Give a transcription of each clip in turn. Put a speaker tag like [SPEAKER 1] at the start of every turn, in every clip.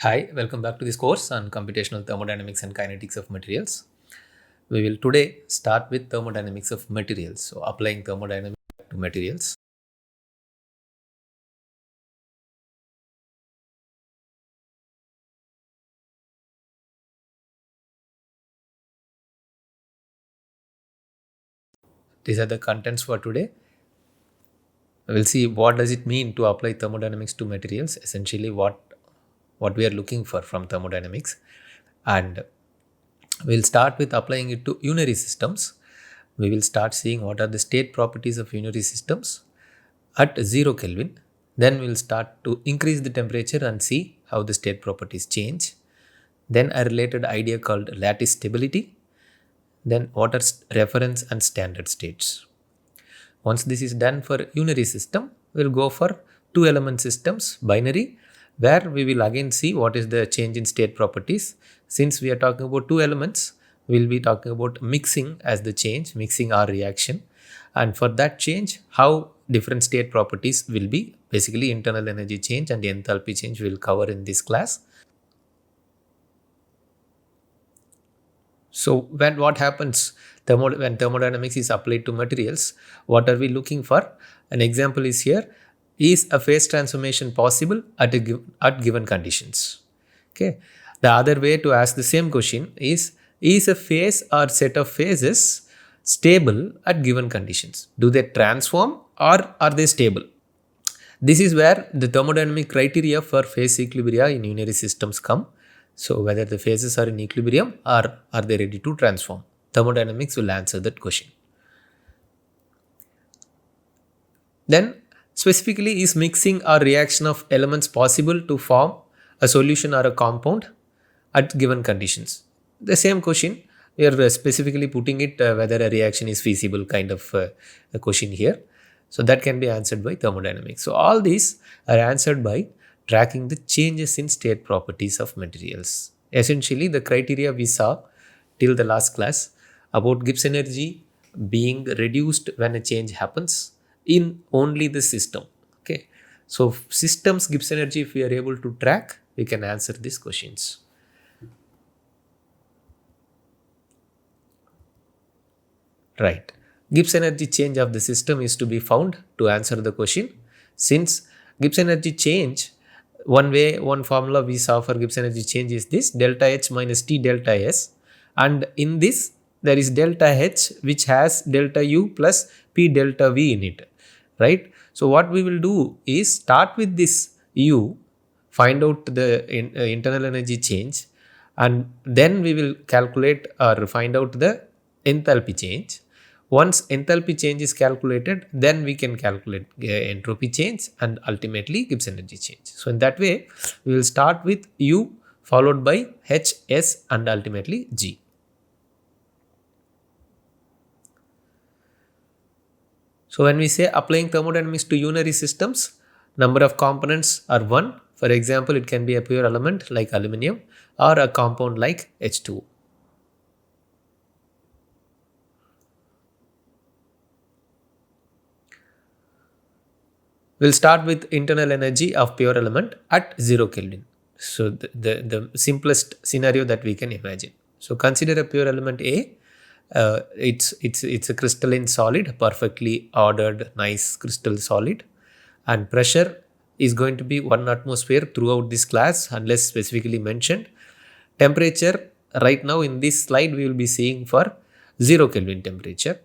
[SPEAKER 1] Hi, welcome back to this course on computational thermodynamics and kinetics of materials. We will today start with thermodynamics of materials. So, applying thermodynamics to materials. These are the contents for today. We will see what does it mean to apply thermodynamics to materials. Essentially, what we are looking for from thermodynamics, and we'll start with applying it to unary systems. We will start seeing what are the state properties of unary systems at 0 Kelvin. Then we'll start to increase the temperature and see how the state properties change. Then a related idea called lattice stability. Then what are reference and standard states. Once this is done for unary system, we'll go for two element systems, binary, where we will again see what is the change in state properties. Since we are talking about two elements, we'll be talking about mixing as the change, mixing or reaction. And for that change, how different state properties will be. Basically, internal energy change and enthalpy change we'll cover in this class. So when what happens when thermodynamics is applied to materials, what are we looking for? An example is here. Is a phase transformation possible at given conditions? Okay. The other way to ask the same question is a phase or set of phases stable at given conditions? Do they transform or are they stable? This is where the thermodynamic criteria for phase equilibria in unary systems come. So whether the phases are in equilibrium or are they ready to transform? Thermodynamics will answer that question. Then specifically, is mixing or reaction of elements possible to form a solution or a compound at given conditions? The same question, we are specifically putting it whether a reaction is feasible kind of a question here. So that can be answered by thermodynamics. So all these are answered by tracking the changes in state properties of materials. Essentially, the criteria we saw till the last class about Gibbs energy being reduced when a change happens in only the system. Okay. So systems Gibbs energy, if we are able to track, we can answer these questions. Right. Gibbs energy change of the system is to be found to answer the question. Since Gibbs energy change, one formula we saw for Gibbs energy change is this delta H minus T delta S. And in this, there is delta H which has delta U plus P delta V in it. Right. So what we will do is start with this U, find out the internal energy change, and then we will calculate or find out the enthalpy change. Once enthalpy change is calculated, then we can calculate entropy change and ultimately Gibbs energy change. So in that way, we will start with U followed by H, S and ultimately G. So when we say applying thermodynamics to unary systems, number of components are 1. For example, it can be a pure element like aluminum or a compound like H2O. We'll start with internal energy of pure element at 0 Kelvin. So the simplest scenario that we can imagine. So consider a pure element A. It's a crystalline solid, perfectly ordered, nice crystal solid, and pressure is going to be 1 atmosphere throughout this class unless specifically mentioned. Temperature right now in this slide we will be seeing for 0 Kelvin temperature.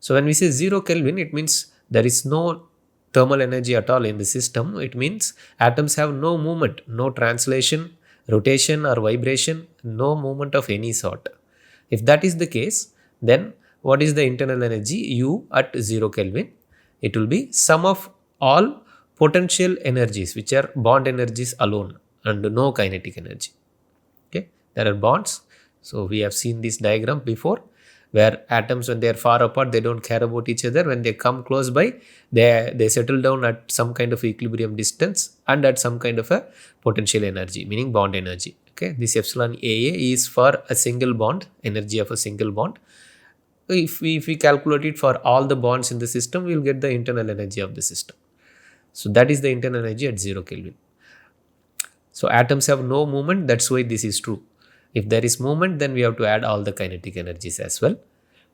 [SPEAKER 1] So when we say 0 Kelvin, it means there is no thermal energy at all in the system. It means atoms have no movement, no translation, rotation or vibration, no movement of any sort. If that is the case, then what is the internal energy U at 0 Kelvin? It will be sum of all potential energies, which are bond energies alone and no kinetic energy. Okay, there are bonds. So we have seen this diagram before, where atoms, when they are far apart, they don't care about each other. When they come close by, they settle down at some kind of equilibrium distance and at some kind of a potential energy, meaning bond energy. Okay, this epsilon AA is for a single bond, energy of a single bond. If we calculate it for all the bonds in the system, we will get the internal energy of the system. So that is the internal energy at 0 Kelvin. So atoms have no movement, that's why this is true. If there is movement, then we have to add all the kinetic energies as well.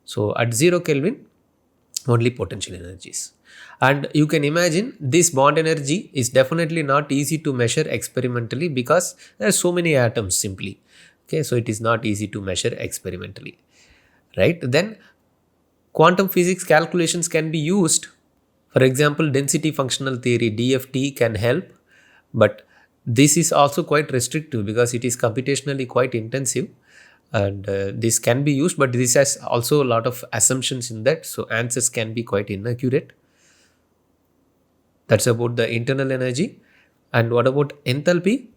[SPEAKER 1] So at 0 Kelvin, only potential energies. And you can imagine this bond energy is definitely not easy to measure experimentally because there are so many atoms simply. Okay, so it is not easy to measure experimentally, right? Then quantum physics calculations can be used. For example, density functional theory DFT can help, but this is also quite restrictive because it is computationally quite intensive, and this can be used, but this has also a lot of assumptions in that, so answers can be quite inaccurate. That's about the internal energy. And what about enthalpy?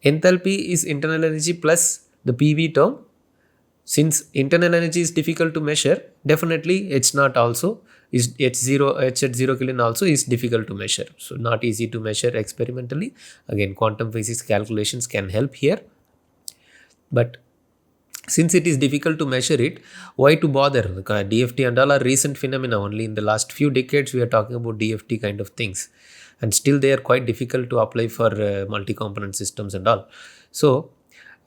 [SPEAKER 1] Enthalpy is internal energy plus the PV term. Since internal energy is difficult to measure, definitely H naught also is H at 0 Kelvin also is difficult to measure. So not easy to measure experimentally. Again, quantum physics calculations can help here. But since it is difficult to measure it, why to bother? DFT and all are recent phenomena. Only in the last few decades we are talking about DFT kind of things. And still they are quite difficult to apply for multi-component systems and all. So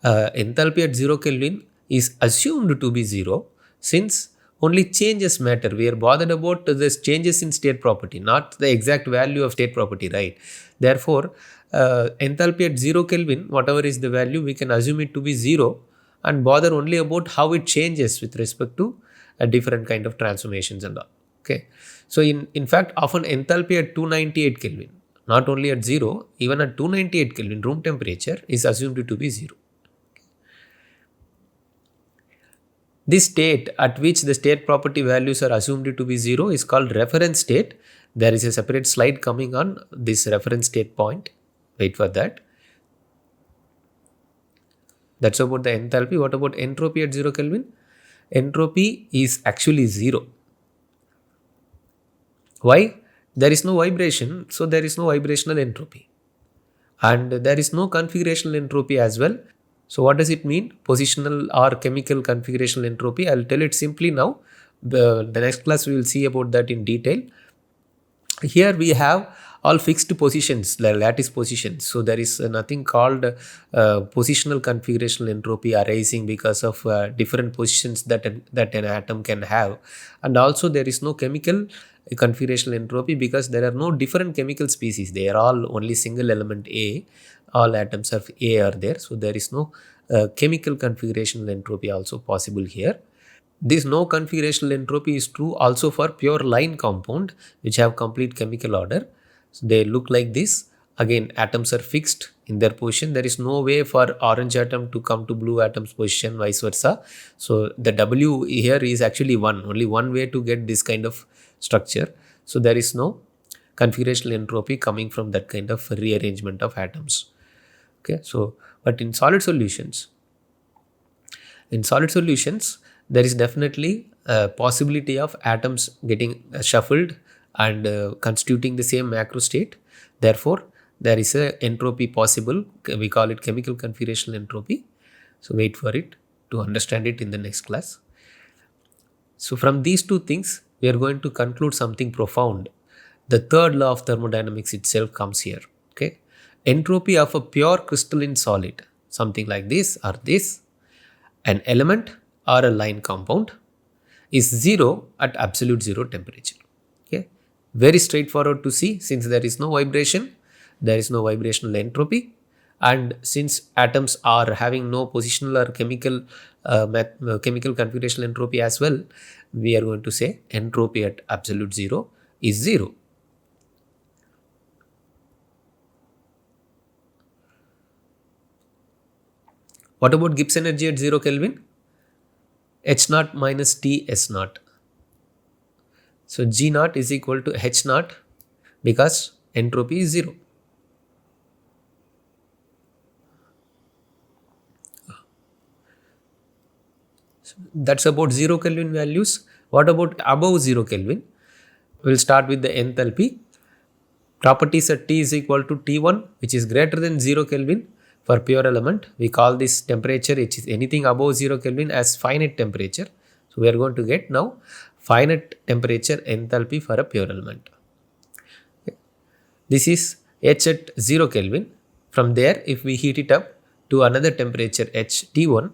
[SPEAKER 1] enthalpy at 0 Kelvin is assumed to be 0 since only changes matter. We are bothered about the changes in state property, not the exact value of state property, right? Therefore, enthalpy at 0 Kelvin, whatever is the value, we can assume it to be 0 and bother only about how it changes with respect to a different kind of transformations and all. Okay. So in fact, often enthalpy at 298 Kelvin, not only at 0, even at 298 Kelvin room temperature is assumed to be 0. This state at which the state property values are assumed to be 0 is called reference state. There is a separate slide coming on this reference state point. Wait for that. That's about the enthalpy. What about entropy at 0 Kelvin? Entropy is actually 0. Why? There is no vibration, so there is no vibrational entropy. And there is no configurational entropy as well. So what does it mean? Positional or chemical configurational entropy. I'll tell it simply now. The next class we will see about that in detail. Here we have all fixed positions, lattice positions. So there is nothing called positional configurational entropy arising because of different positions that an atom can have. And also there is no chemical configurational entropy because there are no different chemical species. They are all only single element A. All atoms of A are there. So there is no chemical configurational entropy also possible here. This no configurational entropy is true also for pure line compound which have complete chemical order. So they look like this. Again, atoms are fixed in their position. There is no way for orange atom to come to blue atom's position, vice versa. So the W here is actually one, only one way to get this kind of structure. So there is no configurational entropy coming from that kind of rearrangement of atoms. Okay, so but in solid solutions, there is definitely a possibility of atoms getting shuffled and constituting the same macro state. Therefore, there is a entropy possible. We call it chemical configurational entropy. So wait for it to understand it in the next class. So from these two things, we are going to conclude something profound. The third law of thermodynamics itself comes here. Okay, entropy of a pure crystalline solid, something like this or this, an element or a line compound, is 0 at absolute 0 temperature. Okay, very straightforward to see. Since there is no vibration, there is no vibrational entropy, and since atoms are having no positional or chemical configurational entropy as well, we are going to say entropy at absolute 0 is 0. What about Gibbs energy at 0 Kelvin? H naught minus T S naught. So G naught is equal to H naught because entropy is 0. So that's about 0 Kelvin values. What about above 0 Kelvin? We'll start with the enthalpy. Properties at T is equal to T1, which is greater than 0 Kelvin. For pure element, we call this temperature, which is anything above 0 Kelvin, as finite temperature. So we are going to get now finite temperature enthalpy for a pure element. Okay. This is H at 0 Kelvin. From there, if we heat it up to another temperature T1,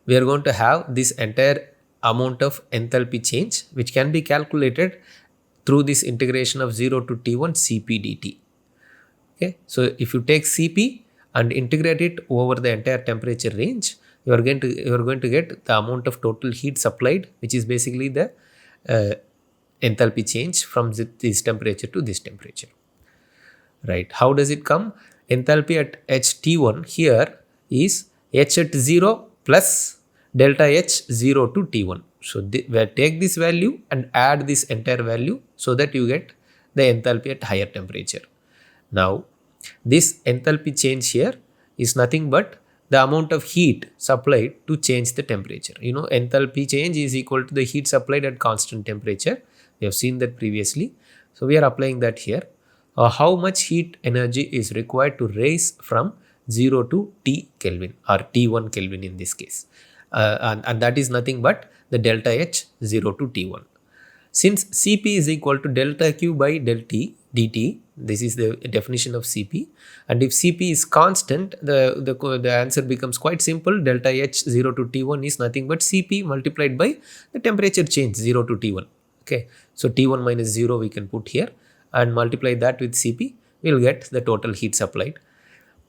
[SPEAKER 1] we are going to have this entire amount of enthalpy change, which can be calculated through this integration of 0 to T1 Cp dt. Okay, so if you take Cp and integrate it over the entire temperature range, you are going to get the amount of total heat supplied, which is basically the enthalpy change from this temperature to this temperature. Right? How does it come? Enthalpy at Ht1 here is H at 0 plus delta H 0 to T1. So we take this value and add this entire value so that you get the enthalpy at higher temperature. Now, this enthalpy change here is nothing but the amount of heat supplied to change the temperature. You know, enthalpy change is equal to the heat supplied at constant temperature. We have seen that previously. So, we are applying that here. How much heat energy is required to raise from 0 to T Kelvin or T1 Kelvin in this case. And that is nothing but the delta H 0 to T1. Since Cp is equal to delta Q by del T dt, this is the definition of Cp, and if Cp is constant, the answer becomes quite simple. Delta H 0 to T1 is nothing but Cp multiplied by the temperature change 0 to T1. Okay, so T1 minus 0 we can put here and multiply that with Cp, we will get the total heat supplied.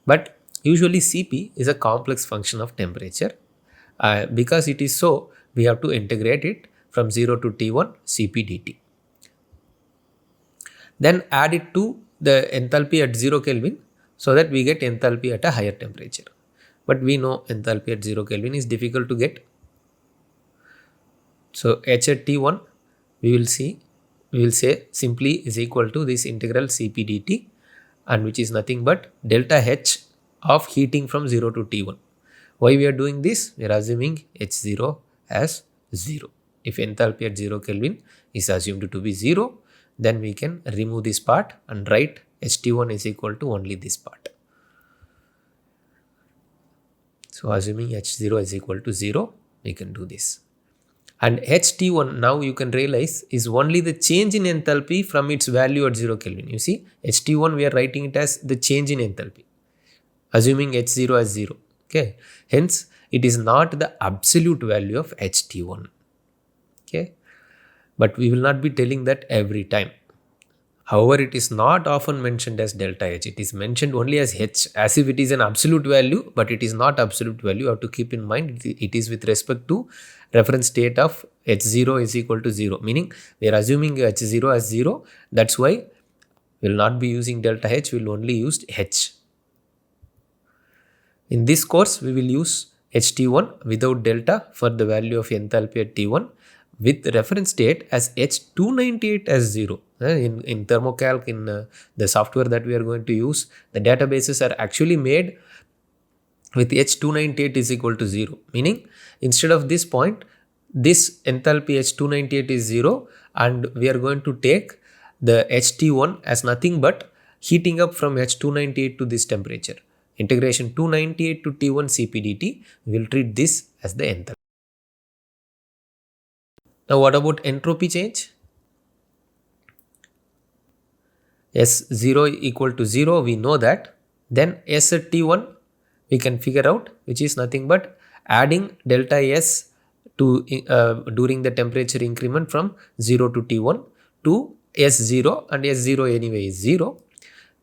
[SPEAKER 1] But usually Cp is a complex function of temperature. Because it is so, we have to integrate it from 0 to T1 Cp dt. Then add it to the enthalpy at 0 Kelvin so that we get enthalpy at a higher temperature. But we know enthalpy at 0 Kelvin is difficult to get. So H at T1 we will say simply is equal to this integral Cp dt, and which is nothing but delta H of heating from 0 to T1. Why we are doing this? We are assuming H0 as 0. If enthalpy at 0 Kelvin is assumed to be 0, then we can remove this part and write Ht1 is equal to only this part. So assuming H0 is equal to 0, we can do this. And Ht1 now you can realize is only the change in enthalpy from its value at 0 Kelvin. You see, Ht1 we are writing it as the change in enthalpy, assuming H0 as 0. Okay, hence it is not the absolute value of Ht1. Okay, but we will not be telling that every time. However, it is not often mentioned as delta H. It is mentioned only as H, as if it is an absolute value, but it is not absolute value. You have to keep in mind it is with respect to reference state of H0 is equal to 0, meaning we are assuming H0 as 0. That's why we will not be using delta H, we will only use H. In this course, we will use Ht1 without delta for the value of enthalpy at T1 with reference state as H298 as 0. In thermocalc, in the software that we are going to use, the databases are actually made with H298 is equal to 0. Meaning, instead of this point, this enthalpy H298 is 0 and we are going to take the Ht1 as nothing but heating up from H298 to this temperature. Integration 298 to T1 Cp dt, we will treat this as the enthalpy. Now what about entropy change? S0 equal to 0, we know that. Then S at T1 we can figure out, which is nothing but adding delta S to during the temperature increment from 0 to T1 to S0, and S0 anyway is 0.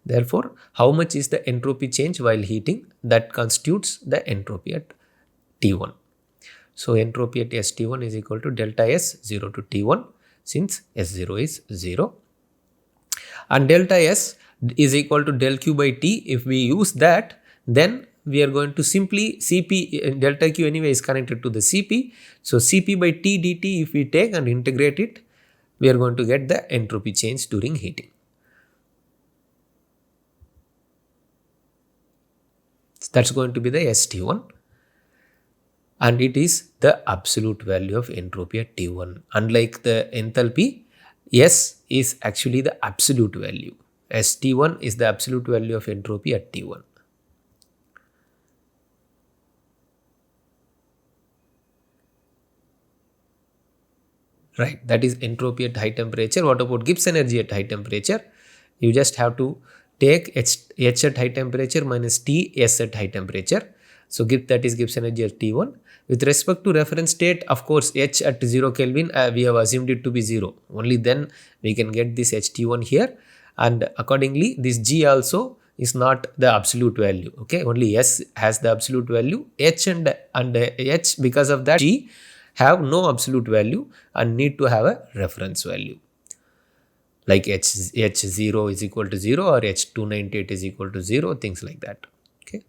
[SPEAKER 1] Therefore, how much is the entropy change while heating? That constitutes the entropy at T1. So, entropy at ST1 is equal to delta S 0 to T1, since S0 is 0. And delta S is equal to del Q by T. If we use that, then we are going to simply Cp, delta Q anyway is connected to the Cp. So, Cp by T dt if we take and integrate it, we are going to get the entropy change during heating. So, that's going to be the ST1. And it is the absolute value of entropy at T1. Unlike the enthalpy, S is actually the absolute value. ST1 is the absolute value of entropy at T1. right? That is entropy at high temperature. What about Gibbs energy at high temperature? You just have to take H at high temperature minus T S at high temperature. So that is Gibbs energy at T1. With respect to reference state, of course, H at 0 Kelvin, we have assumed it to be 0. Only then we can get this HT1 here, and accordingly this G also is not the absolute value. Okay, only S has the absolute value. H and H, because of that, G have no absolute value and need to have a reference value, like H0 is equal to 0 or H298 is equal to 0, things like that. Okay,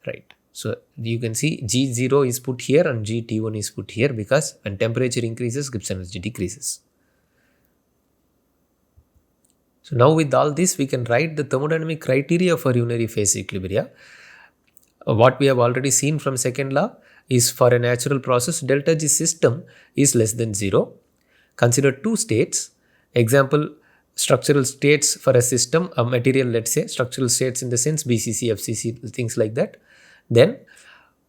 [SPEAKER 1] right. So you can see G0 is put here and GT1 is put here because when temperature increases, Gibbs energy decreases. So now with all this, we can write the thermodynamic criteria for unary phase equilibria. What we have already seen from second law is for a natural process, delta G system is less than 0. Consider two states. Example, structural states for a system, a material, let's say, structural states in the sense BCC, FCC, things like that. Then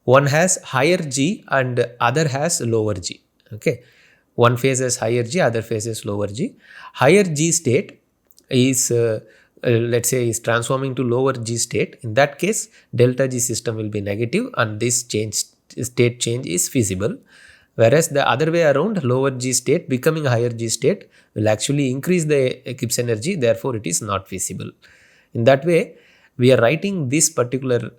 [SPEAKER 1] one has higher G and other has lower G. Okay, one phase has higher G, other phase has lower G. Higher G state is let's say is transforming to lower G state. In that case, delta G system will be negative and this state change is feasible. Whereas the other way around, lower G state becoming higher G state will actually increase the Gibbs energy, therefore it is not feasible. In that way, we are writing this particular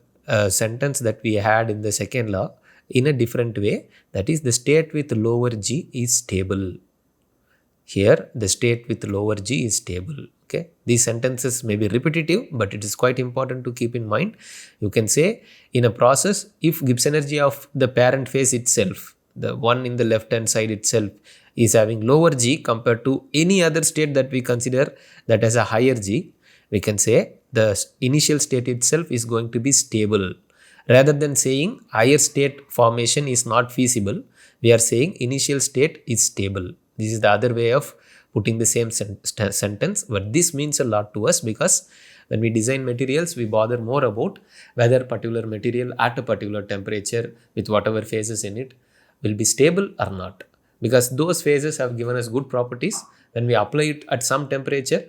[SPEAKER 1] sentence that we had in the second law in a different way. That is, the state with lower G is stable. Here, the state with lower G is stable. Okay, these sentences may be repetitive, but it is quite important to keep in mind. You can say in a process, if Gibbs energy of the parent phase itself, the one in the left hand side itself, is having lower G compared to any other state that we consider that has a higher G, we can say the initial state itself is going to be stable. Rather than saying higher state formation is not feasible, we are saying initial state is stable. This is the other way of putting the same sentence, but this means a lot to us because when we design materials, we bother more about whether particular material at a particular temperature with whatever phases in it will be stable or not, because those phases have given us good properties. When we apply it at some temperature,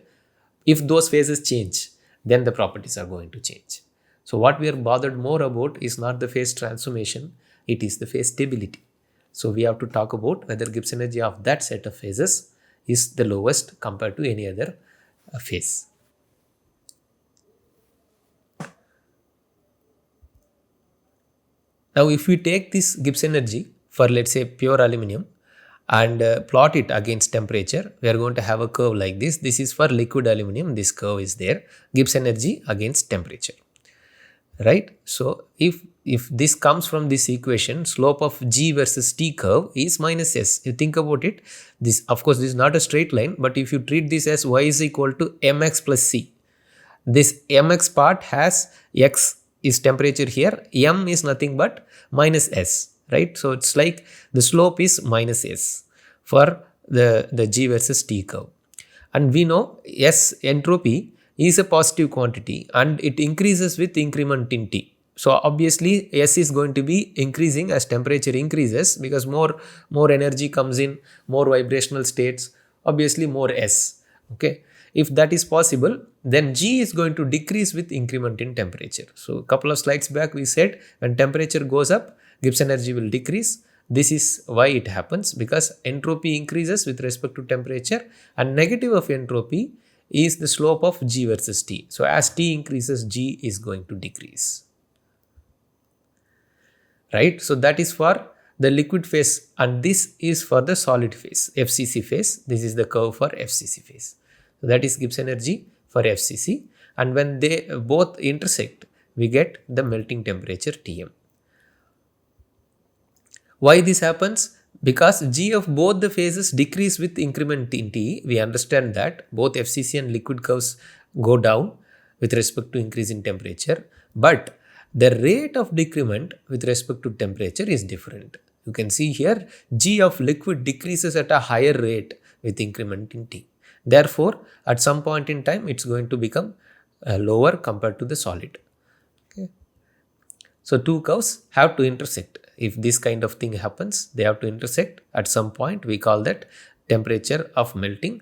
[SPEAKER 1] if those phases change, then the properties are going to change. So what we are bothered more about is not the phase transformation, it is the phase stability. So we have to talk about whether Gibbs energy of that set of phases is the lowest compared to any other phase. Now if we take this Gibbs energy for, let's say, pure aluminum and plot it against temperature, we are going to have a curve like this. This is for liquid aluminum, this curve is there, Gibbs energy against temperature, right? So if this comes from this equation, slope of G versus T curve is minus S. You think about it, this, of course, this is not a straight line, but if you treat this as y is equal to mx plus c, this mx part has x is temperature here, m is nothing but minus s, right? So it's like the slope is minus s for the G versus T curve. And we know S entropy is a positive quantity and it increases with increment in T. So obviously S is going to be increasing as temperature increases because more energy comes in, more vibrational states, obviously more S. Okay, if that is possible, then G is going to decrease with increment in temperature. So a couple of slides back we said when temperature goes up, Gibbs energy will decrease. This is why it happens, because entropy increases with respect to temperature and negative of entropy is the slope of G versus T. So as T increases, G is going to decrease. Right? So that is for the liquid phase and this is for the solid phase, FCC phase. This is the curve for FCC phase. So that is Gibbs energy for FCC, and when they both intersect, we get the melting temperature Tm. Why this happens? Because G of both the phases decrease with increment in T. We understand that both FCC and liquid curves go down with respect to increase in temperature, but the rate of decrement with respect to temperature is different. You can see here G of liquid decreases at a higher rate with increment in T. Therefore, at some point in time, it's going to become lower compared to the solid. Okay. So two curves have to intersect. If this kind of thing happens, they have to intersect at some point. We call that temperature of melting.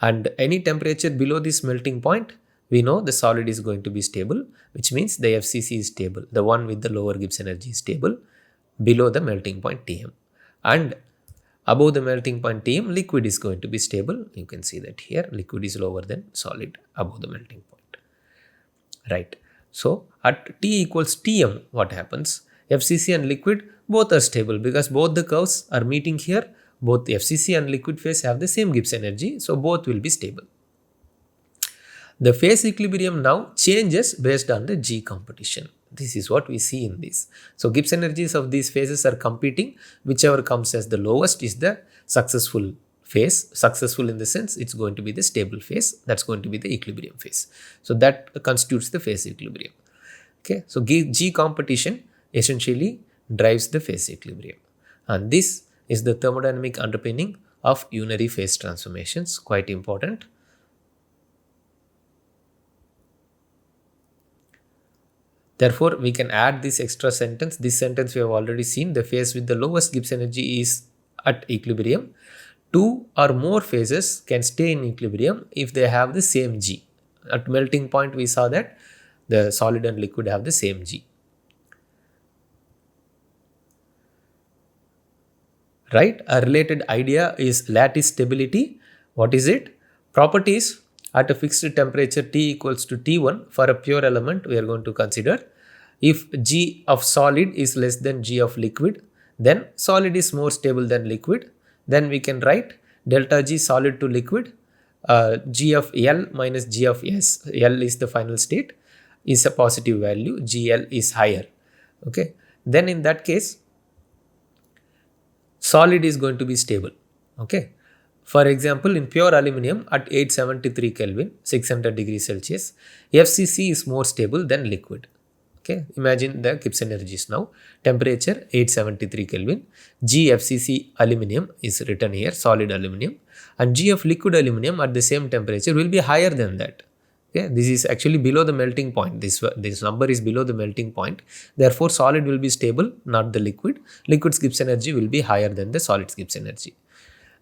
[SPEAKER 1] And any temperature below this melting point, we know the solid is going to be stable, which means the FCC is stable. The one with the lower Gibbs energy is stable below the melting point Tm. And above the melting point Tm, liquid is going to be stable. You can see that here, liquid is lower than solid above the melting point. Right. So at T equals Tm, what happens? FCC and liquid both are stable because both the curves are meeting here. Both the FCC and liquid phase have the same Gibbs energy, so both will be stable. The phase equilibrium now changes based on the G competition. This is what we see in this. So Gibbs energies of these phases are competing. Whichever comes as the lowest is the successful phase. Successful in the sense it's going to be the stable phase. That's going to be the equilibrium phase. So that constitutes the phase equilibrium. Okay. So G competition essentially drives the phase equilibrium. And this is the thermodynamic underpinning of unary phase transformations. Quite important. Therefore, we can add this extra sentence. This sentence we have already seen. The phase with the lowest Gibbs energy is at equilibrium. Two or more phases can stay in equilibrium if they have the same G. At melting point, we saw that the solid and liquid have the same G. Right? A related idea is lattice stability. What is it? Properties at a fixed temperature T equals to T1 for a pure element we are going to consider. If G of solid is less than G of liquid, then solid is more stable than liquid. Then we can write delta G solid to liquid, G of L minus G of S. L is the final state, is a positive value, GL is higher. Okay. Then in that case, solid is going to be stable. Okay. For example, in pure aluminum at 873 Kelvin, 600 degrees Celsius, FCC is more stable than liquid. Okay. Imagine the Gibbs energies now. Temperature 873 Kelvin. G FCC aluminum is written here, solid aluminum. And G of liquid aluminum at the same temperature will be higher than that. Okay. This is actually below the melting point. This number is below the melting point. Therefore, solid will be stable, not the liquid. Liquid's Gibbs energy will be higher than the solid's Gibbs energy.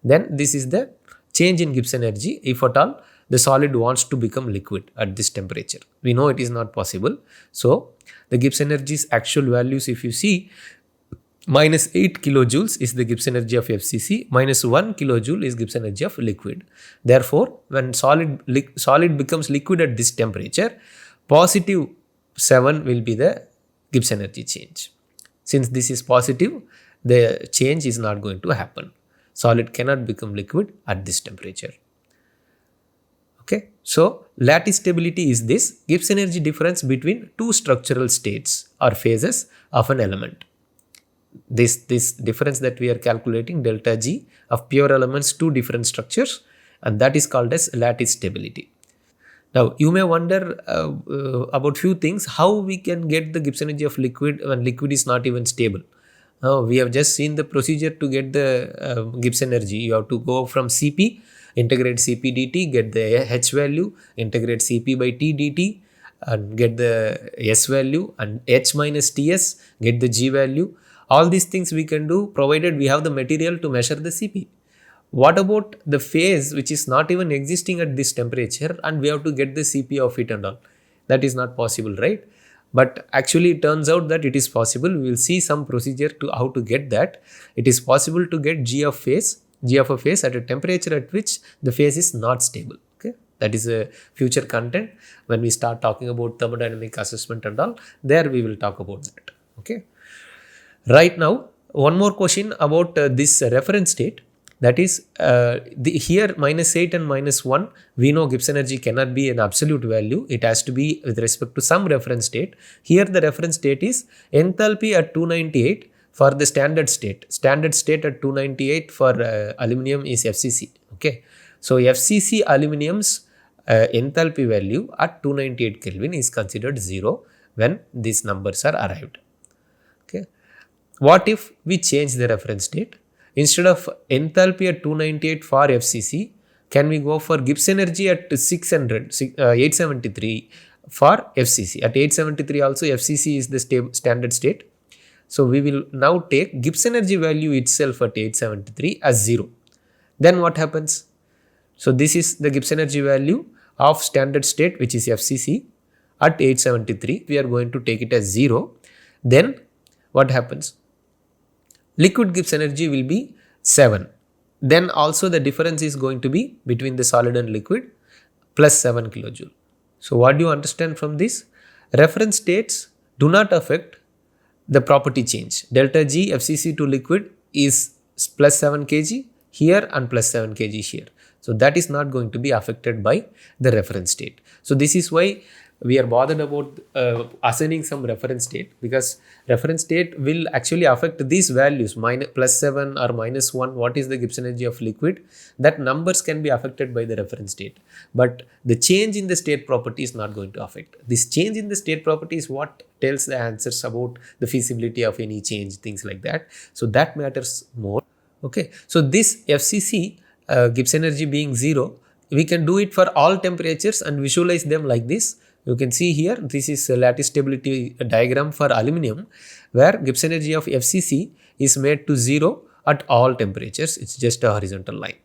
[SPEAKER 1] Then this is the change in Gibbs energy if at all the solid wants to become liquid at this temperature. We know it is not possible. So the Gibbs energy's actual values, if you see, minus 8 kilojoules is the Gibbs energy of FCC, minus 1 kilojoule is Gibbs energy of liquid. Therefore, when solid becomes liquid at this temperature, positive 7 will be the Gibbs energy change. Since this is positive, the change is not going to happen. Solid cannot become liquid at this temperature. Okay. So, lattice stability is this Gibbs energy difference between two structural states or phases of an element. This difference that we are calculating, delta G of pure elements, two different structures, and that is called as lattice stability. Now, you may wonder about few things, how we can get the Gibbs energy of liquid when liquid is not even stable. We have just seen the procedure to get the Gibbs energy. You have to go from Cp, integrate Cp dt, get the H value, integrate Cp by T dt, and get the S value, and H minus Ts, get the G value. All these things we can do provided we have the material to measure the Cp. What about the phase which is not even existing at this temperature and we have to get the Cp of it and all? That is not possible, right? But actually it turns out that it is possible. We will see some procedure to how to get that. It is possible to get G of a phase at a temperature at which the phase is not stable. Okay, that is a future content when we start talking about thermodynamic assessment and all. There we will talk about that. Okay. Right now, one more question about this reference state. That is, here minus 8 and minus 1, we know Gibbs energy cannot be an absolute value. It has to be with respect to some reference state. Here the reference state is enthalpy at 298 for the standard state. Standard state at 298 for aluminum is FCC. Okay. So, FCC aluminum's enthalpy value at 298 Kelvin is considered 0 when these numbers are arrived. Okay. What if we change the reference state? Instead of enthalpy at 298 for FCC, can we go for Gibbs energy at 873 for FCC? At 873 also FCC is the standard state. So we will now take Gibbs energy value itself at 873 as 0. Then what happens? So this is the Gibbs energy value of standard state, which is FCC at 873. We are going to take it as 0. Then what happens? Liquid Gibbs energy will be 7. Then also the difference is going to be between the solid and liquid plus 7 kilojoule. So what do you understand from this? Reference states do not affect the property change. Delta G FCC to liquid is plus 7 kg here and plus 7 kg here. So that is not going to be affected by the reference state. So this is why we are bothered about assigning some reference state, because reference state will actually affect these values plus 7 or minus 1. What is the Gibbs energy of liquid? That numbers can be affected by the reference state, but the change in the state property is not going to affect. This change in the state property is what tells the answers about the feasibility of any change, things like that. So that matters more. Okay, so this FCC Gibbs energy being 0, we can do it for all temperatures and visualize them like this. You can see here, this is a lattice stability diagram for aluminum, where Gibbs energy of FCC is made to 0 at all temperatures. It's just a horizontal line.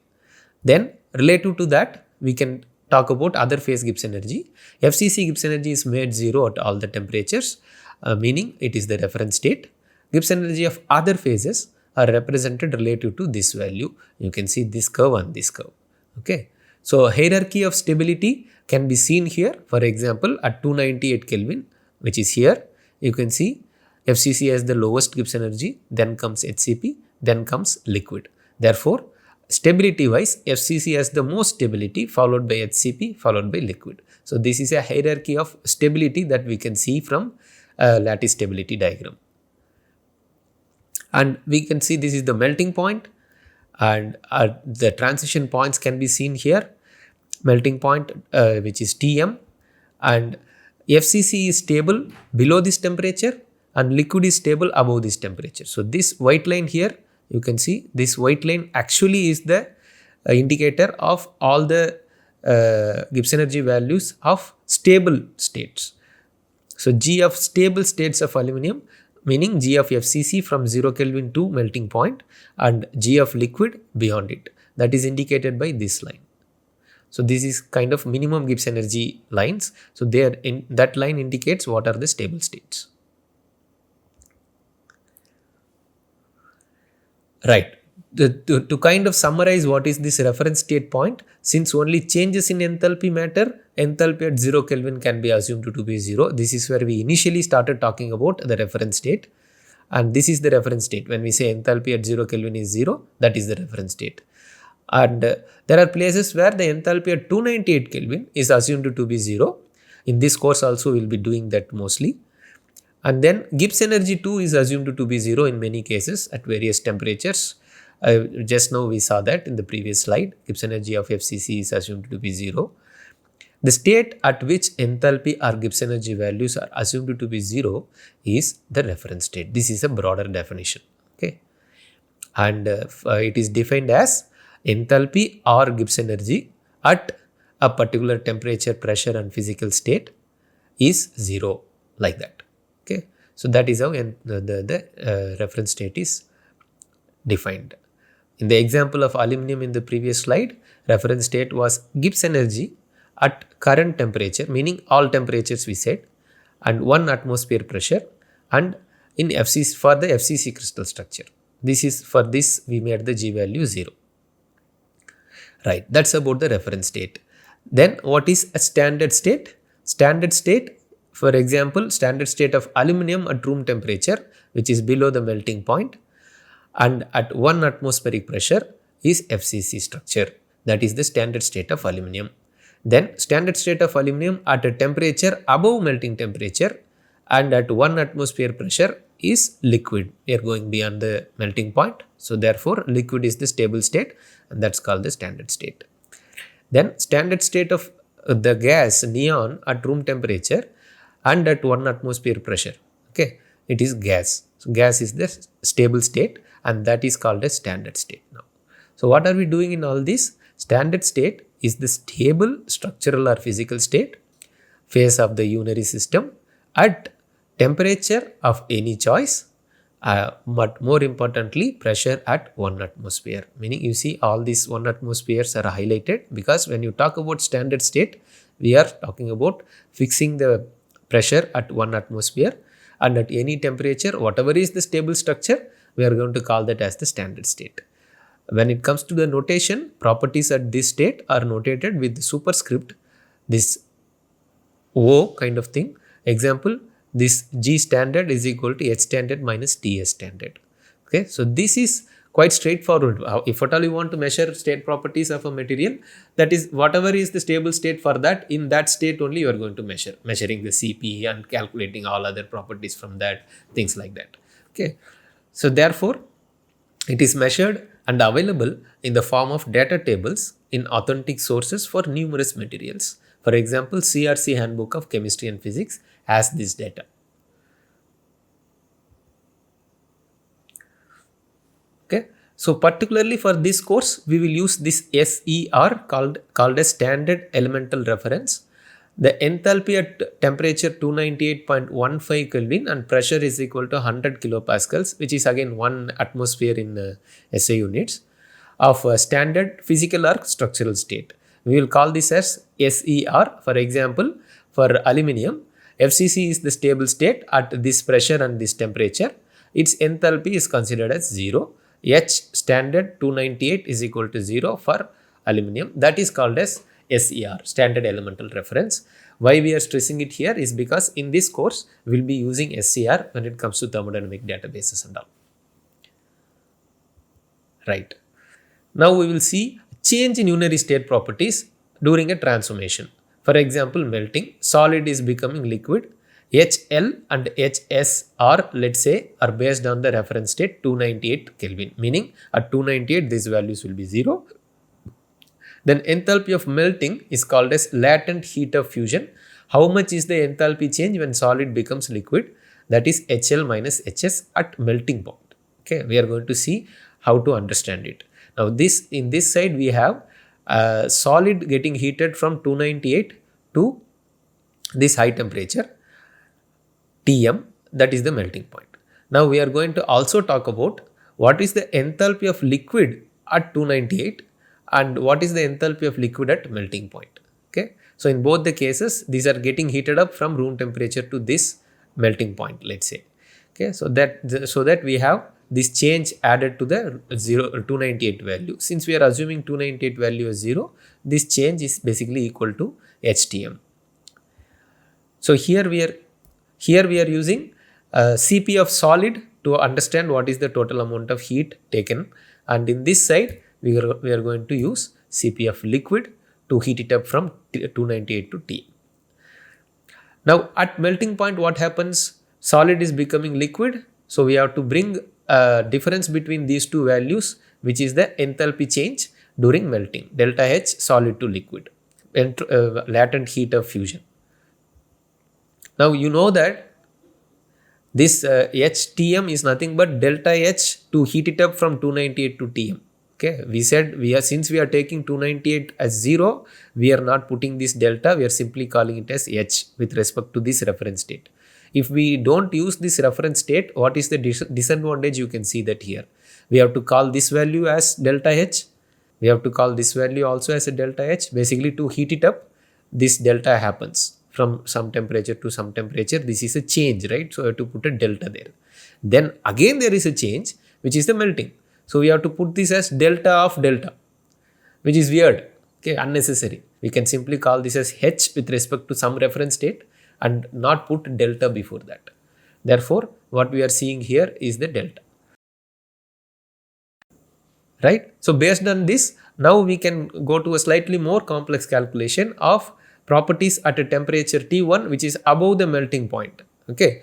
[SPEAKER 1] Then relative to that, we can talk about other phase Gibbs energy. FCC Gibbs energy is made 0 at all the temperatures, meaning it is the reference state. Gibbs energy of other phases are represented relative to this value. You can see this curve and this curve. Okay. So hierarchy of stability can be seen here. For example, at 298 Kelvin, which is here, you can see FCC has the lowest Gibbs energy, then comes HCP, then comes liquid. Therefore, stability wise, FCC has the most stability, followed by HCP, followed by liquid. So this is a hierarchy of stability that we can see from a lattice stability diagram. And we can see this is the melting point, and the transition points can be seen here. Melting point, which is Tm, and FCC is stable below this temperature and liquid is stable above this temperature. So this white line here, you can see this white line actually is the indicator of all the Gibbs energy values of stable states. So G of stable states of aluminum, meaning G of FCC from 0 Kelvin to melting point, and G of liquid beyond it. That is indicated by this line. So this is kind of minimum Gibbs energy lines. So there, in that line indicates what are the stable states. Right. To kind of summarize what is this reference state point, since only changes in enthalpy matter, enthalpy at 0 Kelvin can be assumed to be 0. This is where we initially started talking about the reference state, and this is the reference state. When we say enthalpy at 0 Kelvin is 0, that is the reference state. And there are places where the enthalpy at 298 Kelvin is assumed to be 0. In this course also we will be doing that mostly. And then Gibbs energy too is assumed to be 0 in many cases at various temperatures. Just now we saw that in the previous slide. Gibbs energy of FCC is assumed to be 0. The state at which enthalpy or Gibbs energy values are assumed to be 0 is the reference state. This is a broader definition. Okay, and it is defined as enthalpy or Gibbs energy at a particular temperature, pressure and physical state is 0, like that. Okay, so that is how the reference state is defined. In the example of aluminum in the previous slide, reference state was Gibbs energy at current temperature, meaning all temperatures we said, and 1 atmosphere pressure, and in FCC for the FCC crystal structure. This is for this we made the G value 0. Right, that's about the reference state. Then what is a standard state? Standard state, for example, standard state of aluminum at room temperature, which is below the melting point, and at 1 atmospheric pressure is FCC structure. That is the standard state of aluminum. Then standard state of aluminum at a temperature above melting temperature and at 1 atmosphere pressure is liquid. We are going beyond the melting point. So therefore liquid is the stable state, and that's called the standard state. Then standard state of the gas neon at room temperature and at 1 atmosphere pressure. Okay, it is gas. So gas is the stable state, and that is called a standard state now. So what are we doing in all this? Standard state is the stable structural or physical state phase of the unary system at temperature of any choice but more importantly, pressure at 1 atmosphere. Meaning, you see all these 1 atmospheres are highlighted because when you talk about standard state, we are talking about fixing the pressure at 1 atmosphere, and at any temperature, whatever is the stable structure, we are going to call that as the standard state. When it comes to the notation, properties at this state are notated with the superscript, this O kind of thing. Example, this G standard is equal to H standard minus TS standard. Okay, so this is quite straightforward. If at all you want to measure state properties of a material, that is whatever is the stable state for that, in that state only you are going to measuring the Cp and calculating all other properties from that, things like that. Okay, so therefore it is measured and available in the form of data tables in authentic sources for numerous materials. For example, CRC Handbook of Chemistry and Physics has this data. Okay. So particularly for this course, we will use this SER called as Standard Elemental Reference. The enthalpy at temperature 298.15 Kelvin and pressure is equal to 100 kilopascals, which is again 1 atmosphere in SI units of standard physical or structural state. We will call this as SER. For example, for aluminium, FCC is the stable state at this pressure and this temperature. Its enthalpy is considered as 0. H standard 298 is equal to 0 for aluminium. That is called as SER, Standard Elemental Reference. Why we are stressing it here is because in this course, we will be using SER when it comes to thermodynamic databases and all. Right. Now we will see change in unary state properties during a transformation. For example, melting, solid is becoming liquid. HL and HS are, let's say, are based on the reference state 298 Kelvin, meaning at 298 these values will be 0. Then enthalpy of melting is called as latent heat of fusion. How much is the enthalpy change when solid becomes liquid? That is HL minus HS at melting point. Okay, we are going to see how to understand it. Now this, in this side we have solid getting heated from 298 to this high temperature Tm, that is the melting point. Now we are going to also talk about what is the enthalpy of liquid at 298 and what is the enthalpy of liquid at melting point. Okay, so in both the cases these are getting heated up from room temperature to this melting point, let's say. Okay, so that we have this change added to the 298 value. Since we are assuming 298 value as 0, this change is basically equal to HTM. So here we are using Cp of solid to understand what is the total amount of heat taken, and in this side we are going to use Cp of liquid to heat it up from 298 to T. Now at melting point what happens? Solid is becoming liquid, so we have to bring a difference between these two values, which is the enthalpy change during melting, delta H solid to liquid, latent heat of fusion. Now you know that this HTM is nothing but delta H to heat it up from 298 to Tm. Okay, we said since we are taking 298 as 0, we are not putting this delta, we are simply calling it as H with respect to this reference state. If we don't use this reference state, what is the disadvantage? You can see that here. We have to call this value as delta H. We have to call this value also as a delta H. Basically to heat it up, this delta happens from some temperature to some temperature. This is a change, right? So we have to put a delta there. Then again there is a change, which is the melting. So we have to put this as delta of delta, which is weird, okay, unnecessary. We can simply call this as H with respect to some reference state and not put delta before that. Therefore, what we are seeing here is the delta. Right? So based on this, now we can go to a slightly more complex calculation of properties at a temperature T1, which is above the melting point. Okay.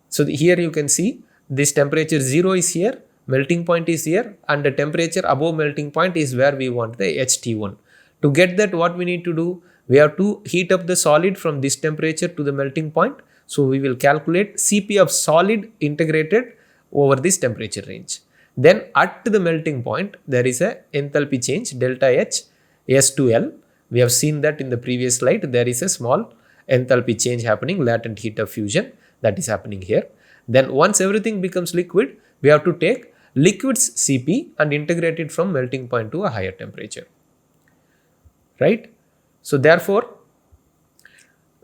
[SPEAKER 1] So here you can see this temperature 0 is here, melting point is here, and the temperature above melting point is where we want the HT1. To get that, what we need to do? We have to heat up the solid from this temperature to the melting point. So we will calculate Cp of solid integrated over this temperature range. Then at the melting point, there is a enthalpy change delta H S to L. We have seen that in the previous slide. There is a small enthalpy change happening, latent heat of fusion, that is happening here. Then once everything becomes liquid, we have to take liquid's Cp and integrate it from melting point to a higher temperature, right? So therefore,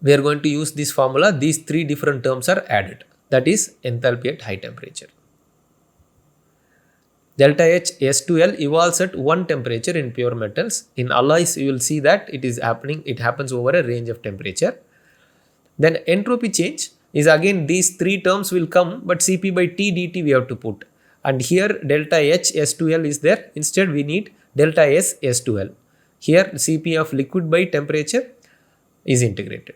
[SPEAKER 1] we are going to use this formula. These three different terms are added. That is enthalpy at high temperature. Delta H S2L evolves at one temperature in pure metals. In alloys, you will see that it happens over a range of temperature. Then entropy change is again these three terms will come, but Cp by T dt we have to put. And here delta H S2L is there. Instead we need delta S S2L. Here Cp of liquid by temperature is integrated.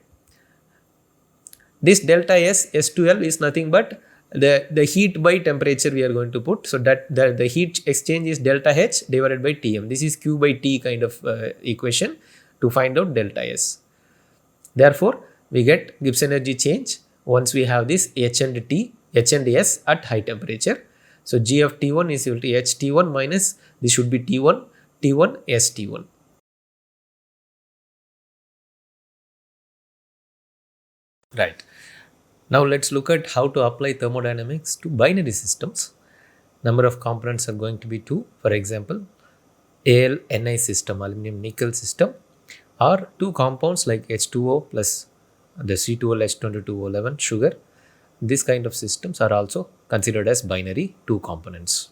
[SPEAKER 1] This delta S S2L is nothing but the heat by temperature we are going to put. So that the heat exchange is delta H divided by Tm. This is Q by T kind of equation to find out delta S. Therefore, we get Gibbs energy change once we have this H and S at high temperature. So G of T1 is equal to H T1 minus this should be T1 S T1. Right. Now let's look at how to apply thermodynamics to binary systems. Number of components are going to be 2. For example, Al Ni system, aluminum nickel system, or two compounds like H2O plus the C2L H22O11 sugar. This kind of systems are also considered as binary, two components.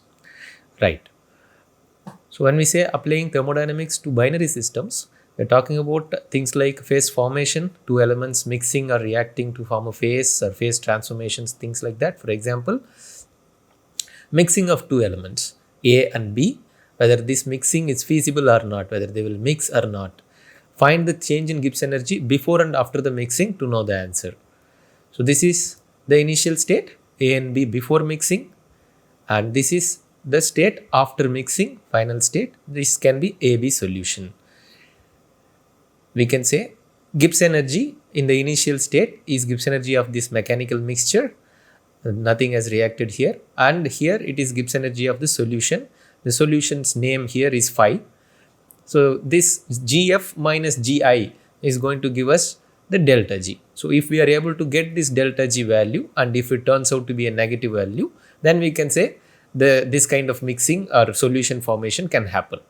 [SPEAKER 1] Right. So when we say applying thermodynamics to binary systems, we are talking about things like phase formation, two elements mixing or reacting to form a phase or phase transformations, things like that. For example, mixing of two elements A and B, whether this mixing is feasible or not, whether they will mix or not. Find the change in Gibbs energy before and after the mixing to know the answer. So this is the initial state A and B before mixing, and this is the state after mixing, final state. This can be AB solution. We can say Gibbs energy in the initial state is Gibbs energy of this mechanical mixture. Nothing has reacted here, and here it is Gibbs energy of the solution. The solution's name here is phi. So this Gf minus Gi is going to give us the delta G. So if we are able to get this delta G value, and if it turns out to be a negative value, then we can say this kind of mixing or solution formation can happen,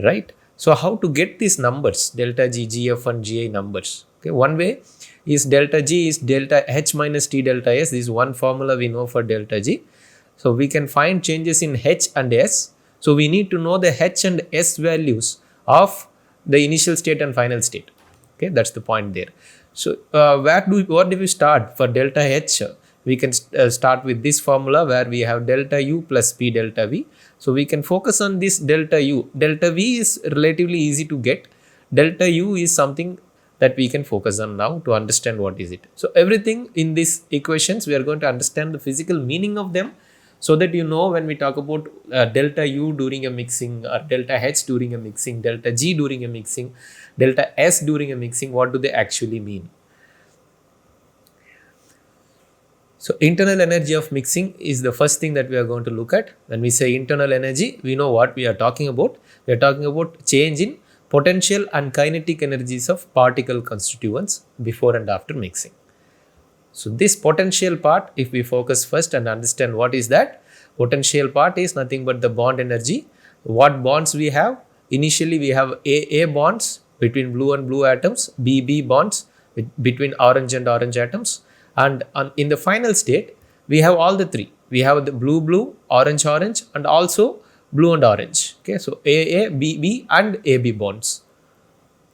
[SPEAKER 1] right? So how to get these numbers, delta G, Gf and Gi numbers? Okay, one way is delta G is delta H minus T delta S. This is one formula we know for delta G. So we can find changes in H and S. So we need to know the H and S values of the initial state and final state. Okay, that's the point there. So what do we start for delta H? We can start with this formula where we have delta U plus P delta V. So we can focus on this delta U. Delta V is relatively easy to get. Delta U is something that we can focus on now to understand what is it. So everything in these equations, we are going to understand the physical meaning of them, so that you know when we talk about delta U during a mixing, or delta H during a mixing, delta G during a mixing, delta S during a mixing, what do they actually mean? So internal energy of mixing is the first thing that we are going to look at. When we say internal energy, we know what we are talking about. We are talking about change in potential and kinetic energies of particle constituents before and after mixing. So this potential part, if we focus first and understand what is that, potential part is nothing but the bond energy. What bonds we have? Initially we have AA bonds between blue and blue atoms, BB bonds between orange and orange atoms, and in the final state we have all the three. We have the blue, orange, and also blue and orange. Okay, so AA, BB and AB bonds.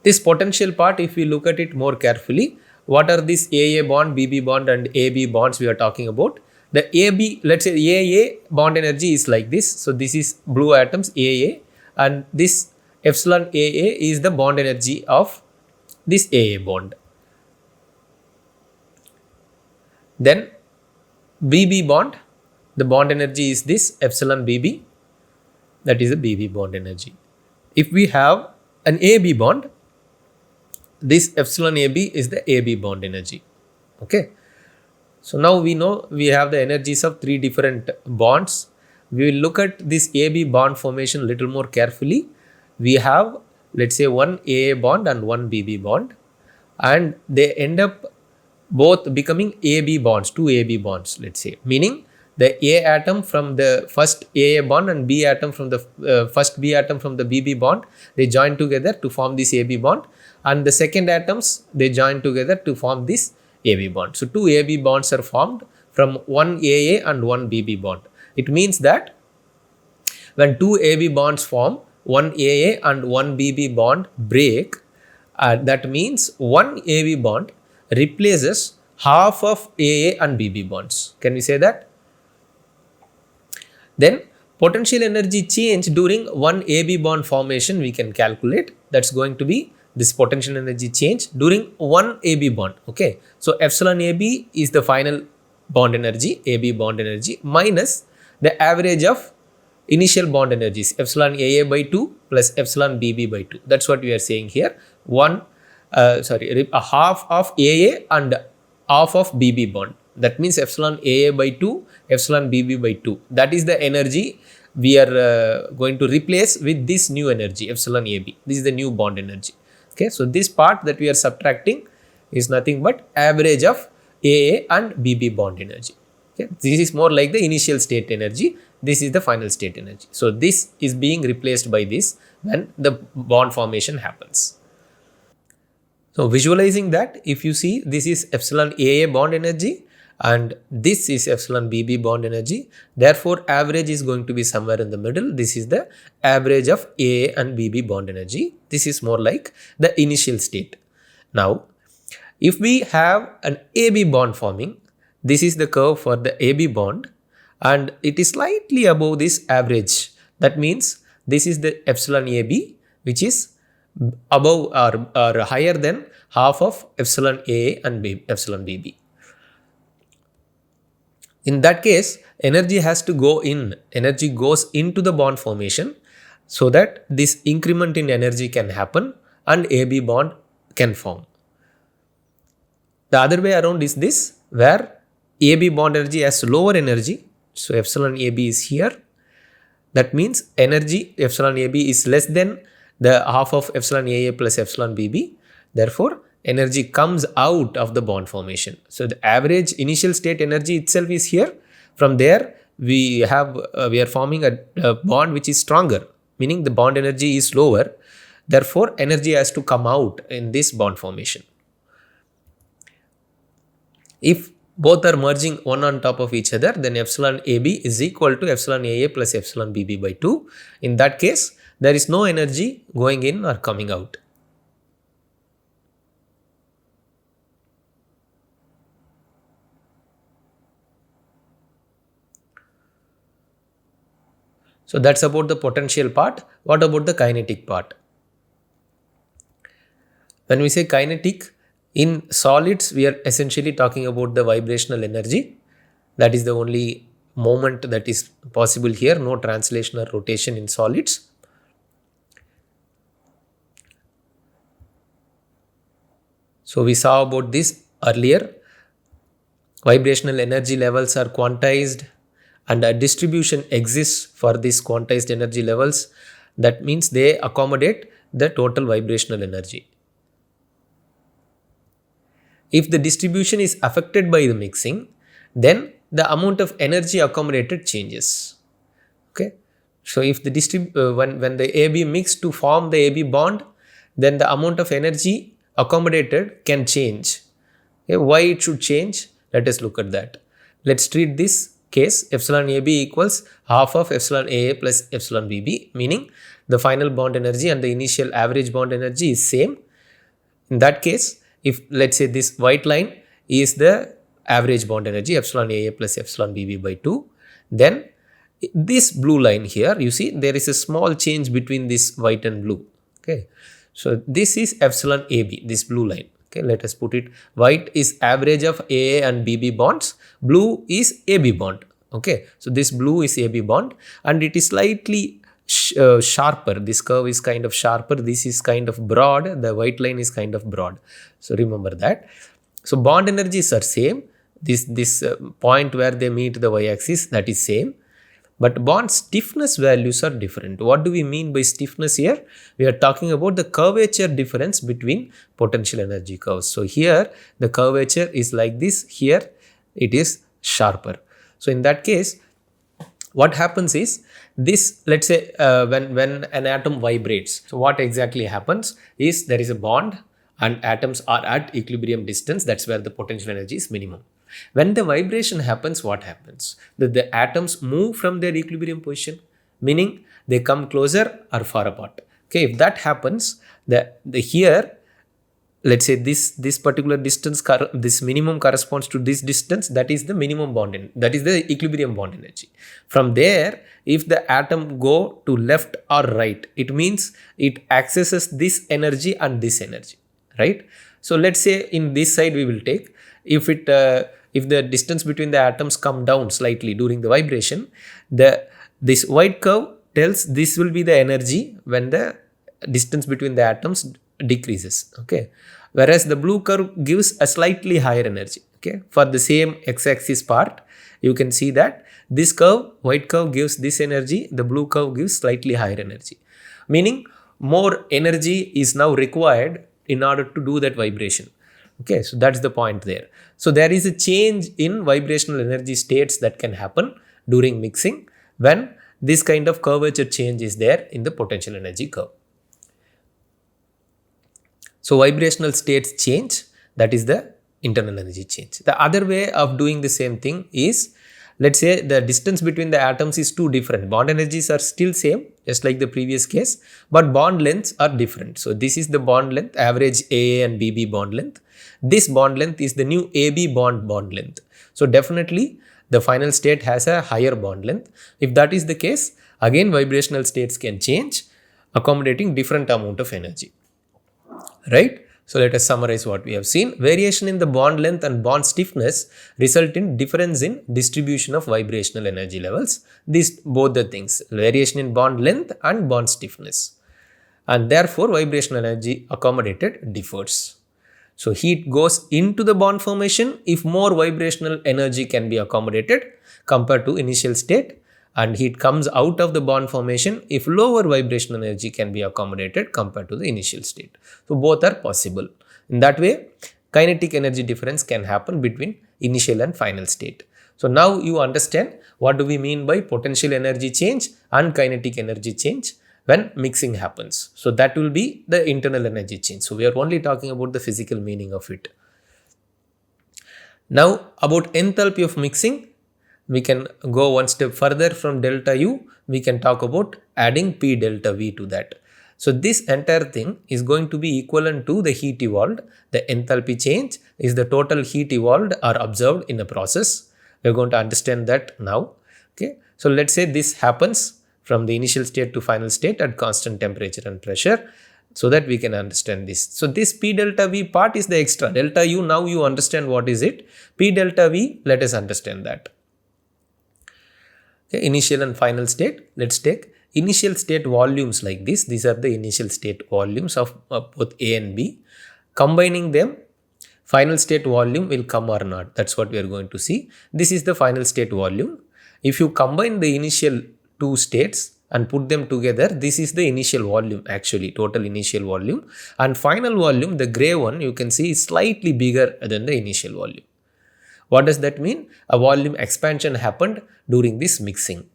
[SPEAKER 1] This potential part, if we look at it more carefully, what are these AA bond, BB bond and AB bonds we are talking about? The AB, let's say AA bond energy is like this. So this is blue atoms AA, and this epsilon AA is the bond energy of this AA bond. Then BB bond, the bond energy is this epsilon BB, that is the BB bond energy. If we have an AB bond, this epsilon AB is the AB bond energy. Okay. So now we know we have the energies of three different bonds. We will look at this AB bond formation a little more carefully. We have, let's say, one AA bond and one BB bond, and they end up both becoming AB bonds, two AB bonds, let's say, meaning the A atom from the first AA bond and B atom from the first B atom from the BB bond, they join together to form this AB bond, and the second atoms, they join together to form this AB bond. So two AB bonds are formed from one AA and one BB bond. It means that when two AB bonds form, one AA and one BB bond break, that means one AB bond replaces half of AA and BB bonds. Can we say that? Then potential energy change during one AB bond formation we can calculate. That's going to be this potential energy change during one AB bond. Okay. So epsilon AB is the final bond energy, AB bond energy, minus the average of initial bond energies, epsilon AA by 2 plus epsilon BB by 2. That's what we are saying here. A half of AA and half of BB bond. That means epsilon AA by 2, epsilon BB by 2. That is the energy we are going to replace with this new energy, epsilon AB. This is the new bond energy. Okay, so this part that we are subtracting is nothing but average of AA and BB bond energy. Okay, this is more like the initial state energy. This is the final state energy. So this is being replaced by this when the bond formation happens. So visualizing that, if you see, this is epsilon AA bond energy and this is epsilon BB bond energy. Therefore, average is going to be somewhere in the middle. This is the average of AA and BB bond energy. This is more like the initial state. Now, if we have an AB bond forming, this is the curve for the AB bond and it is slightly above this average. That means this is the epsilon AB, which is above or higher than half of epsilon AA and epsilon BB. In that case, energy has to go in. Energy goes into the bond formation so that this increment in energy can happen and AB bond can form. The other way around is this, where AB bond energy has lower energy. So epsilon AB is here. That means energy epsilon AB is less than the half of epsilon AA plus epsilon BB. Therefore, energy comes out of the bond formation. So the average initial state energy itself is here. From there, we are forming a bond which is stronger, meaning the bond energy is lower. Therefore, energy has to come out in this bond formation. If both are merging one on top of each other, then epsilon AB is equal to epsilon AA plus epsilon BB by 2. In that case, there is no energy going in or coming out. So that's about the potential part. What about the kinetic part? When we say kinetic, in solids, we are essentially talking about the vibrational energy. That is the only moment that is possible here. No translation or rotation in solids. So we saw about this earlier. Vibrational energy levels are quantized and a distribution exists for these quantized energy levels. That means they accommodate the total vibrational energy. If the distribution is affected by the mixing, then the amount of energy accommodated changes. Okay. So if the when the AB mix to form the AB bond, then the amount of energy accommodated can change. Okay. Why it should change? Let us look at that. Let's treat this case epsilon AB equals half of epsilon AA plus epsilon BB, meaning the final bond energy and the initial average bond energy is same. In that case, if let's say this white line is the average bond energy epsilon AA plus epsilon BB by 2, then this blue line here, you see there is a small change between this white and blue. Okay, so this is epsilon AB, this blue line. Okay, let us put it, white is average of AA and BB bonds, blue is AB bond. Okay, so this blue is AB bond and it is slightly sharper. This curve is kind of sharper. This is kind of broad. The white line is kind of broad. So remember that. So bond energies are same. This point where they meet the y-axis, that is same. But bond stiffness values are different. What do we mean by stiffness here? We are talking about the curvature difference between potential energy curves. So here the curvature is like this, here it is sharper. So in that case, what happens is this, let's say when an atom vibrates, so what exactly happens is there is a bond and atoms are at equilibrium distance. That's where the potential energy is minimum. When the vibration happens, what happens? The atoms move from their equilibrium position, meaning they come closer or far apart. Okay, if that happens, the here, let's say this particular distance, this minimum corresponds to this distance, that is the minimum bond, that is the equilibrium bond energy. From there, if the atom go to left or right, it means it accesses this energy and this energy, right? So let's say in this side we will take, if the distance between the atoms come down slightly during the vibration, this white curve tells this will be the energy when the distance between the atoms decreases. Okay, whereas the blue curve gives a slightly higher energy. Okay, for the same x-axis part, you can see that this curve, white curve, gives this energy, the blue curve gives slightly higher energy, meaning more energy is now required in order to do that vibration. Okay, so that's the point there. So there is a change in vibrational energy states that can happen during mixing when this kind of curvature change is there in the potential energy curve. So vibrational states change, that is the internal energy change. The other way of doing the same thing is, let's say the distance between the atoms is too different. Bond energies are still same, just like the previous case, but bond lengths are different. So this is the bond length, average AA and BB bond length. This bond length is the new AB bond length. So definitely the final state has a higher bond length. If that is the case, again vibrational states can change, accommodating different amount of energy. Right? So let us summarize what we have seen. Variation in the bond length and bond stiffness result in difference in distribution of vibrational energy levels. These both the things, variation in bond length and bond stiffness. And therefore vibrational energy accommodated differs. So heat goes into the bond formation if more vibrational energy can be accommodated compared to initial state, and heat comes out of the bond formation if lower vibrational energy can be accommodated compared to the initial state. So both are possible. In that way, kinetic energy difference can happen between initial and final state. So now you understand what do we mean by potential energy change and kinetic energy change when mixing happens. So that will be the internal energy change. So we are only talking about the physical meaning of it. Now about enthalpy of mixing, we can go one step further from delta U, we can talk about adding P delta V to that. So this entire thing is going to be equivalent to the heat evolved. The enthalpy change is the total heat evolved or observed in a process. We are going to understand that now. Okay. So let's say this happens from the initial state to final state at constant temperature and pressure, so that we can understand this. So this P delta V part is the extra. Delta U, now you understand what is it. P delta V, let us understand that. Okay, initial and final state. Let's take initial state volumes like this. These are the initial state volumes of both A and B. Combining them, final state volume will come or not. That's what we are going to see. This is the final state volume. If you combine the initial two states and put them together, this is the initial volume, actually total initial volume, and final volume, the gray one, you can see is slightly bigger than the initial volume. What does that mean? A volume expansion happened during this mixing.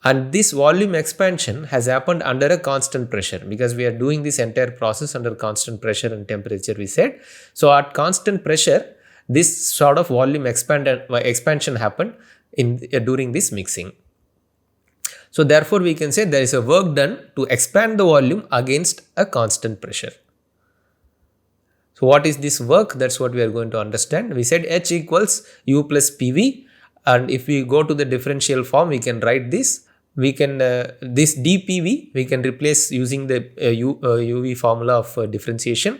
[SPEAKER 1] And this volume expansion has happened under a constant pressure, because we are doing this entire process under constant pressure and temperature, we said. So at constant pressure, this sort of volume expansion happened during this mixing. So therefore we can say there is a work done to expand the volume against a constant pressure. So what is this work? That's what we are going to understand. We said H equals U plus PV, and if we go to the differential form, we can write this. We can this dPV we can replace using the UV formula of differentiation.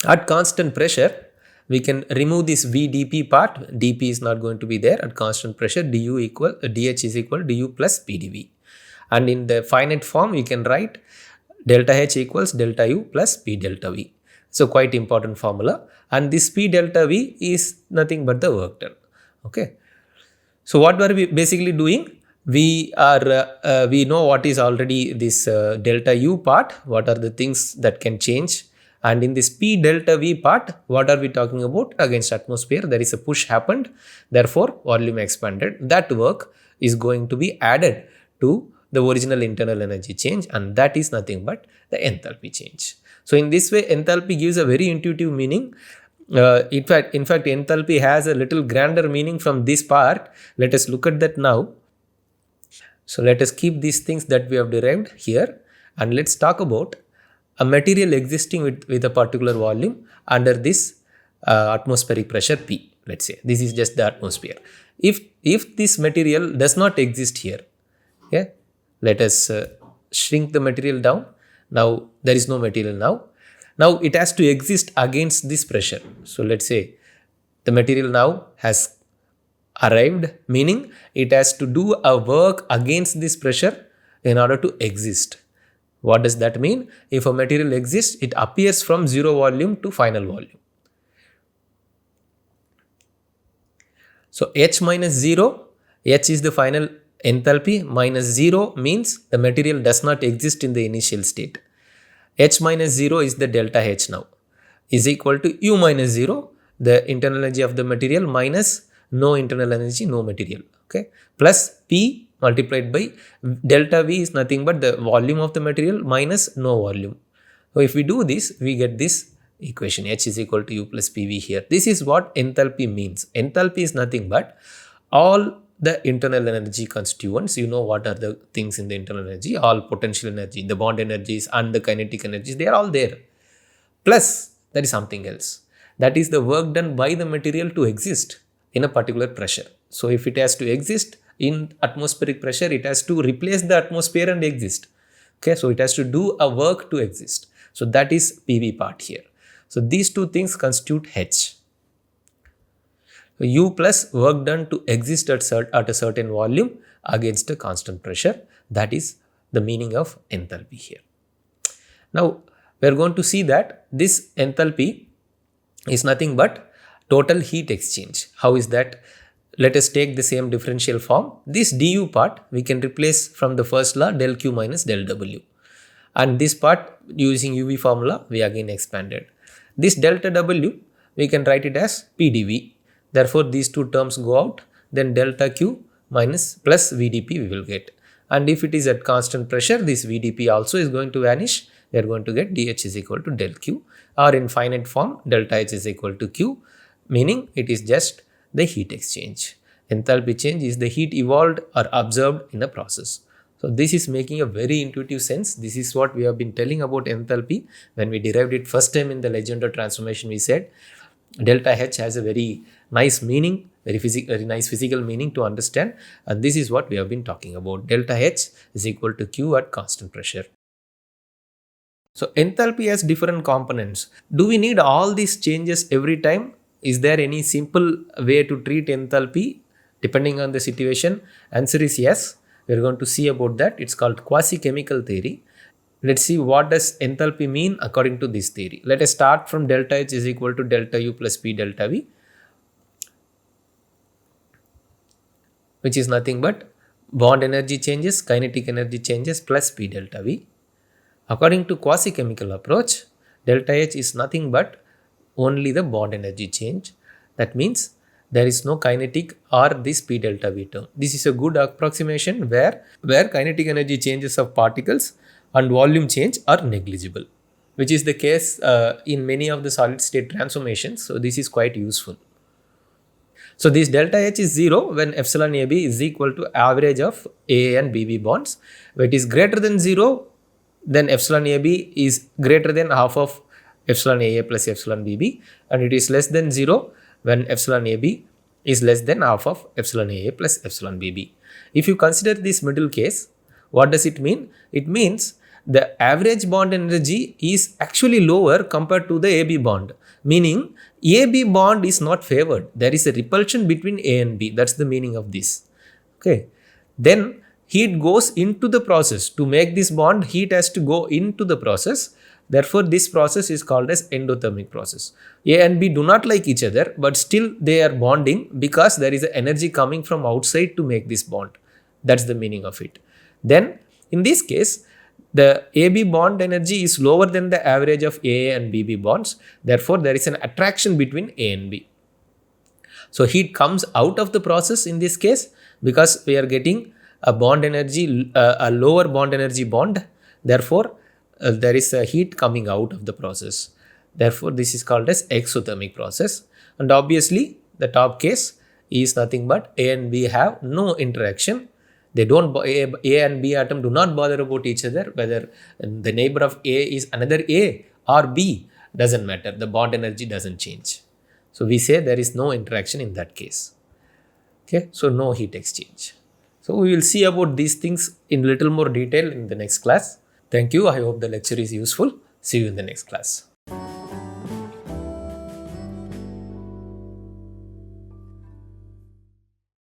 [SPEAKER 1] At constant pressure, we can remove this VdP part. dP is not going to be there at constant pressure. dH is equal to du plus PdV. And in the finite form, we can write delta H equals delta U plus P delta V. So quite important formula, and this P delta V is nothing but the work done. Okay. So what were we basically doing? We know what is already this delta U part, what are the things that can change, and in this P delta V part, what are we talking about? Against atmosphere, there is a push happened, therefore volume expanded. That work is going to be added to the original internal energy change, and that is nothing but the enthalpy change. So in this way, enthalpy gives a very intuitive meaning. In fact, enthalpy has a little grander meaning from this part. Let us look at that now. So let us keep these things that we have derived here, and let's talk about a material existing with a particular volume under this atmospheric pressure P. Let's say this is just the atmosphere. If this material does not exist here, yeah, let us shrink the material down. Now there is no material now. Now it has to exist against this pressure. So let's say the material now has arrived, meaning it has to do a work against this pressure in order to exist. What does that mean? If a material exists, it appears from zero volume to final volume. So H minus 0, H is the final enthalpy, minus 0 means the material does not exist in the initial state. H minus 0 is the delta H now, is equal to U minus 0, the internal energy of the material, minus no internal energy, no material, okay, plus P multiplied by delta V is nothing but the volume of the material minus no volume. So if we do this, we get this equation, H is equal to U plus PV here. This is what enthalpy means. Enthalpy is nothing but all the internal energy constituents. You know what are the things in the internal energy? All potential energy, the bond energies and the kinetic energies, they are all there. Plus there is something else. That is the work done by the material to exist in a particular pressure. So if it has to exist in atmospheric pressure, it has to replace the atmosphere and exist. Okay, so it has to do a work to exist. So that is PV part here. So these two things constitute H. U plus work done to exist at a certain volume against a constant pressure. That is the meaning of enthalpy here. Now we are going to see that this enthalpy is nothing but total heat exchange. How is that? Let us take the same differential form. This du part we can replace from the first law, del Q minus del W. And this part using UV formula we again expanded. This delta W we can write it as PdV. Therefore these two terms go out, then delta Q minus plus VdP we will get. And if it is at constant pressure, this VdP also is going to vanish. We are going to get dH is equal to del Q, or in finite form delta H is equal to Q, meaning it is just the heat exchange. Enthalpy change is the heat evolved or absorbed in a process. So this is making a very intuitive sense. This is what we have been telling about enthalpy. When we derived it first time in the Legendre transformation, we said delta H has a very nice meaning, very nice physical meaning to understand, and this is what we have been talking about. Delta H is equal to Q at constant pressure. So enthalpy has different components. Do we need all these changes every time? Is there any simple way to treat enthalpy depending on the situation? Answer is yes. We are going to see about that. It's called quasi-chemical theory. Let's see what does enthalpy mean according to this theory. Let us start from delta H is equal to delta U plus P delta V, which is nothing but bond energy changes, kinetic energy changes plus P delta V. According to quasi-chemical approach, delta H is nothing but only the bond energy change. That means there is no kinetic or this P delta V term. This is a good approximation where kinetic energy changes of particles and volume change are negligible, which is the case in many of the solid state transformations. So this is quite useful. So this delta H is 0 when epsilon AB is equal to average of AA and BB bonds. When it is greater than 0, then epsilon AB is greater than half of epsilon AA plus epsilon BB, and it is less than 0 when epsilon AB is less than half of epsilon AA plus epsilon BB. If you consider this middle case, what does it mean? It means the average bond energy is actually lower compared to the AB bond, meaning AB bond is not favored. There is a repulsion between A and B. That's the meaning of this. Okay. Then heat goes into the process. To make this bond, heat has to go into the process. Therefore, this process is called as endothermic process. A and B do not like each other, but still they are bonding because there is energy coming from outside to make this bond. That's the meaning of it. Then, in this case, the AB bond energy is lower than the average of AA and BB bonds. Therefore, there is an attraction between A and B. So, heat comes out of the process in this case because we are getting a bond energy, a lower bond energy bond. Therefore, there is a heat coming out of the process. Therefore, this is called as exothermic process. And obviously, the top case is nothing but A and B have no interaction. They don't, A and B atom do not bother about each other. Whether the neighbor of A is another A or B, doesn't matter. The bond energy doesn't change. So we say there is no interaction in that case. Okay, so no heat exchange. So we will see about these things in little more detail in the next class. Thank you. I hope the lecture is useful. See you in the next class.